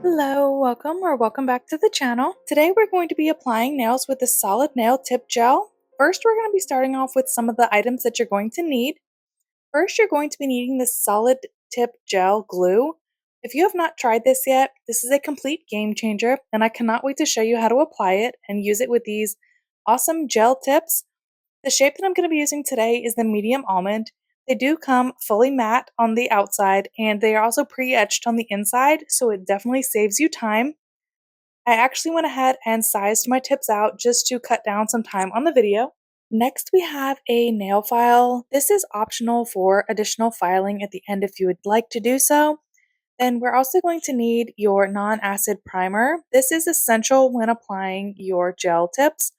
Hello, welcome back to the channel. Today we're going to be applying nails with a solid nail tip gel. First, we're going to be starting off with some of the items that you're going to need. First, you're going to be needing this solid tip gel glue. If you have not tried this yet, this is a complete game changer, and I cannot wait to show you how to apply it and use it with these awesome gel tips. The shape that I'm going to be using today is the medium almond. They do come fully matte on the outside, and they are also pre-etched on the inside, so it definitely saves you time. I actually went ahead and sized my tips out just to cut down some time on the video. Next, we have a nail file. This is optional for additional filing at the end if you would like to do so. Then we're also going to need your non-acid primer. This is essential when applying your gel tips.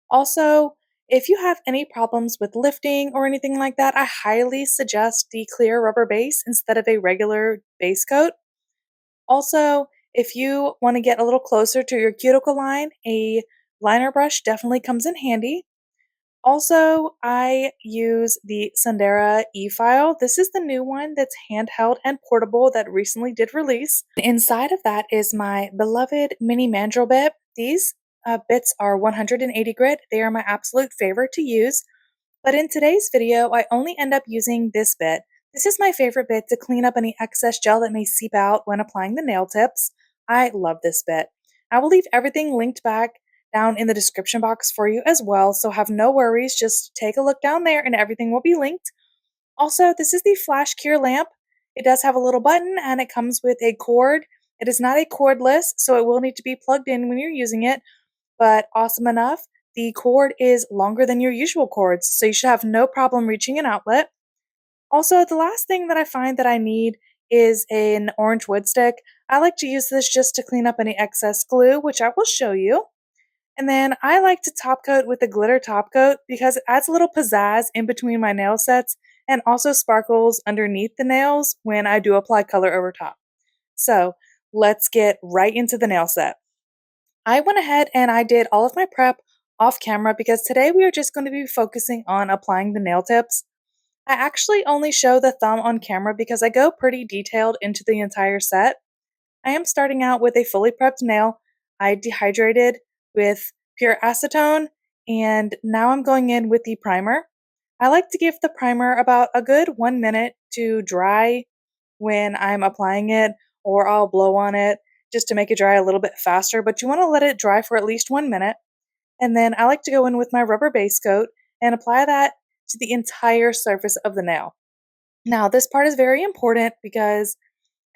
Also, if you have any problems with lifting or anything like that, I highly suggest the clear rubber base instead of a regular base coat. Also, if you want to get a little closer to your cuticle line, a liner brush definitely comes in handy. Also, I use the Sundara e-file. This is the new one that's handheld and portable that recently did release. Inside of that is my beloved mini mandrel bit. These bits are 180 grit. They are my absolute favorite to use. But in today's video, I only end up using this bit. This is my favorite bit to clean up any excess gel that may seep out when applying the nail tips. I love this bit. I will leave everything linked back down in the description box for you as well, so have no worries. Just take a look down there and everything will be linked. Also, this is the flash cure lamp. It does have a little button and it comes with a cord. It is not a cordless, so it will need to be plugged in when you're using it, but awesome enough, the cord is longer than your usual cords, so you should have no problem reaching an outlet. Also, the last thing that I find that I need is an orange wood stick. I like to use this just to clean up any excess glue, which I will show you. And then I like to top coat with a glitter top coat because it adds a little pizzazz in between my nail sets and also sparkles underneath the nails when I do apply color over top. So let's get right into the nail set. I went ahead and I did all of my prep off camera because today we are just going to be focusing on applying the nail tips. I actually only show the thumb on camera because I go pretty detailed into the entire set. I am starting out with a fully prepped nail. I dehydrated with pure acetone, and now I'm going in with the primer. I like to give the primer about a good 1 minute to dry when I'm applying it, or I'll blow on it just to make it dry a little bit faster, but you want to let it dry for at least 1 minute. And then I like to go in with my rubber base coat and apply that to the entire surface of the nail. Now, this part is very important because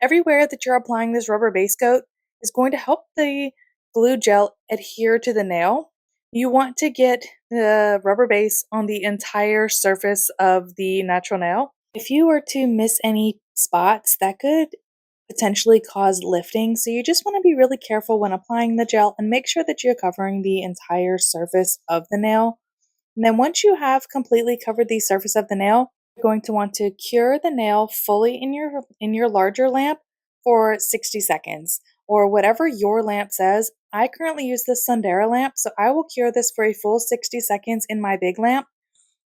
everywhere that you're applying this rubber base coat is going to help the glue gel adhere to the nail. You want to get the rubber base on the entire surface of the natural nail. If you were to miss any spots, that could potentially cause lifting, so you just want to be really careful when applying the gel and make sure that you're covering the entire surface of the nail. And then once you have completely covered the surface of the nail, you're going to want to cure the nail fully in your larger lamp for 60 seconds or whatever your lamp says. I currently use the Sundara lamp, so I will cure this for a full 60 seconds in my big lamp,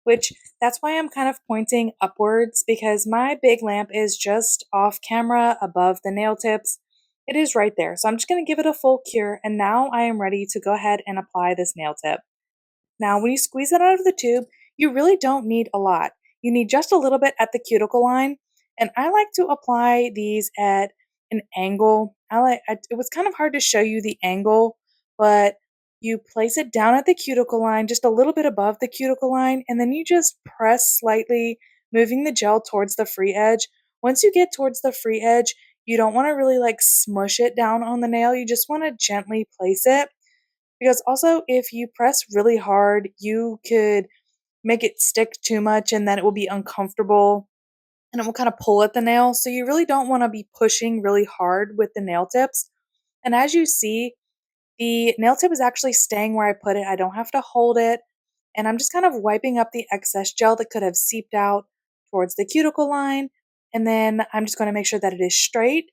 which that's why I'm kind of pointing upwards because my big lamp is just off camera above the nail tips. It is right there. So I'm just going to give it a full cure, and now I am ready to go ahead and apply this nail tip. Now, when you squeeze it out of the tube, you really don't need a lot. You need just a little bit at the cuticle line, and I like to apply these at an angle. It was kind of hard to show you the angle, but you place it down at the cuticle line, just a little bit above the cuticle line, and then you just press slightly, moving the gel towards the free edge. Once you get towards the free edge, you don't want to really like smush it down on the nail. You just want to gently place it. Because also, if you press really hard, you could make it stick too much and then it will be uncomfortable and it will kind of pull at the nail. So you really don't want to be pushing really hard with the nail tips. And as you see, the nail tip is actually staying where I put it. I don't have to hold it. And I'm just kind of wiping up the excess gel that could have seeped out towards the cuticle line. And then I'm just going to make sure that it is straight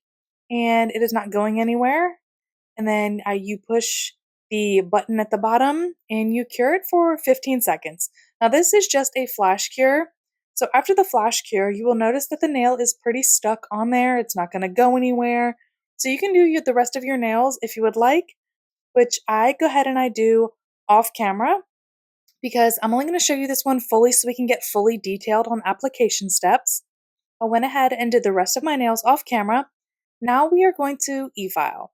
and it is not going anywhere. And then you push the button at the bottom and you cure it for 15 seconds. Now this is just a flash cure. So after the flash cure, you will notice that the nail is pretty stuck on there. It's not going to go anywhere. So you can do the rest of your nails if you would like, which I go ahead and I do off camera because I'm only going to show you this one fully so we can get fully detailed on application steps. I went ahead and did the rest of my nails off camera. Now we are going to e-file.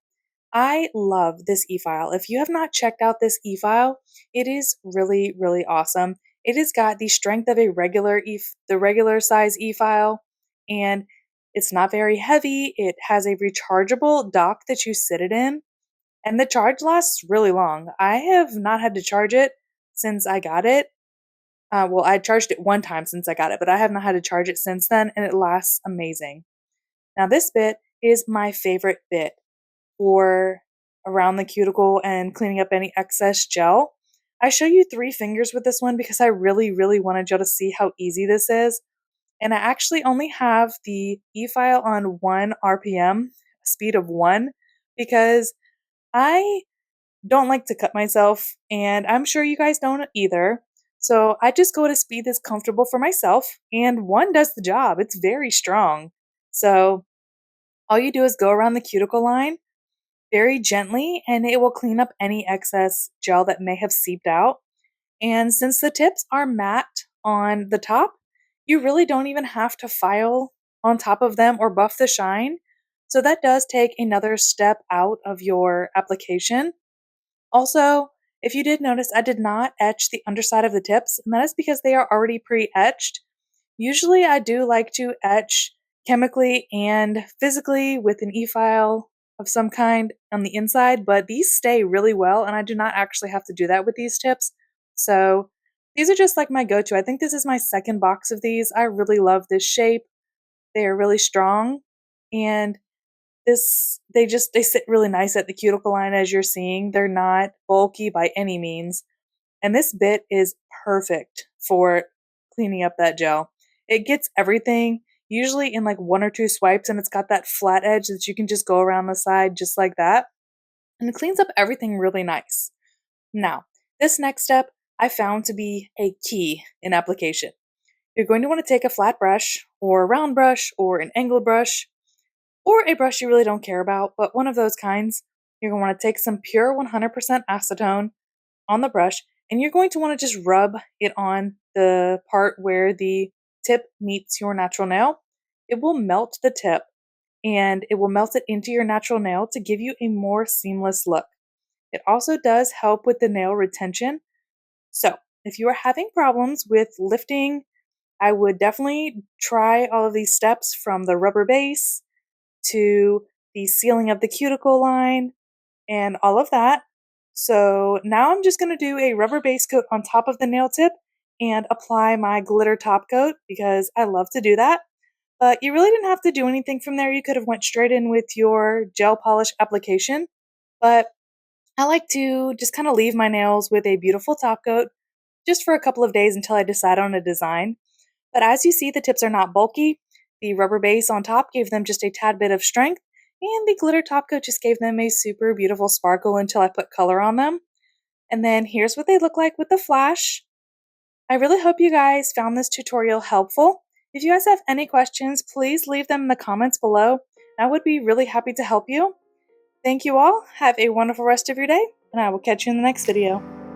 I love this e-file. If you have not checked out this e-file, it is really, really awesome. It has got the strength of a the regular size e-file, and it's not very heavy. It has a rechargeable dock that you sit it in, and the charge lasts really long. I have not had to charge it since I got it. Well, I charged it one time since I got it, but I have not had to charge it since then, and it lasts amazing. Now, this bit is my favorite bit for around the cuticle and cleaning up any excess gel. I show you 3 fingers with this one because I really, really wanted y'all to see how easy this is. And I actually only have the e-file on 1 RPM, speed of 1, because I don't like to cut myself, and I'm sure you guys don't either. So I just go at a speed that's comfortable for myself, and 1 does the job. It's very strong. So all you do is go around the cuticle line very gently, and it will clean up any excess gel that may have seeped out. And since the tips are matte on the top, you really don't even have to file on top of them or buff the shine. So that does take another step out of your application. Also, if you did notice, I did not etch the underside of the tips, and that is because they are already pre-etched. Usually I do like to etch chemically and physically with an e-file of some kind on the inside, but these stay really well, and I do not actually have to do that with these tips. So these are just like my go-to. I think this is my second box of these. I really love this shape. They are really strong, and they sit really nice at the cuticle line as you're seeing. They're not bulky by any means. And this bit is perfect for cleaning up that gel. It gets everything, usually in like 1 or 2 swipes, and it's got that flat edge that you can just go around the side just like that. And it cleans up everything really nice. Now, this next step I found to be a key in application. You're going to want to take a flat brush, or a round brush, or an angled brush, or a brush you really don't care about, but one of those kinds. You're going to want to take some pure 100% acetone on the brush, and you're going to want to just rub it on the part where the tip meets your natural nail. It will melt the tip, and it will melt it into your natural nail to give you a more seamless look. It also does help with the nail retention. So if you are having problems with lifting, I would definitely try all of these steps, from the rubber base to the sealing of the cuticle line and all of that. So now I'm just going to do a rubber base coat on top of the nail tip and apply my glitter top coat because I love to do that. But you really didn't have to do anything from there. You could have went straight in with your gel polish application. But I like to just kind of leave my nails with a beautiful top coat just for a couple of days until I decide on a design. But as you see, the tips are not bulky. The rubber base on top gave them just a tad bit of strength, and the glitter top coat just gave them a super beautiful sparkle until I put color on them. And then here's what they look like with the flash. I really hope you guys found this tutorial helpful. If you guys have any questions, please leave them in the comments below. I would be really happy to help you. Thank you all. Have a wonderful rest of your day, and I will catch you in the next video.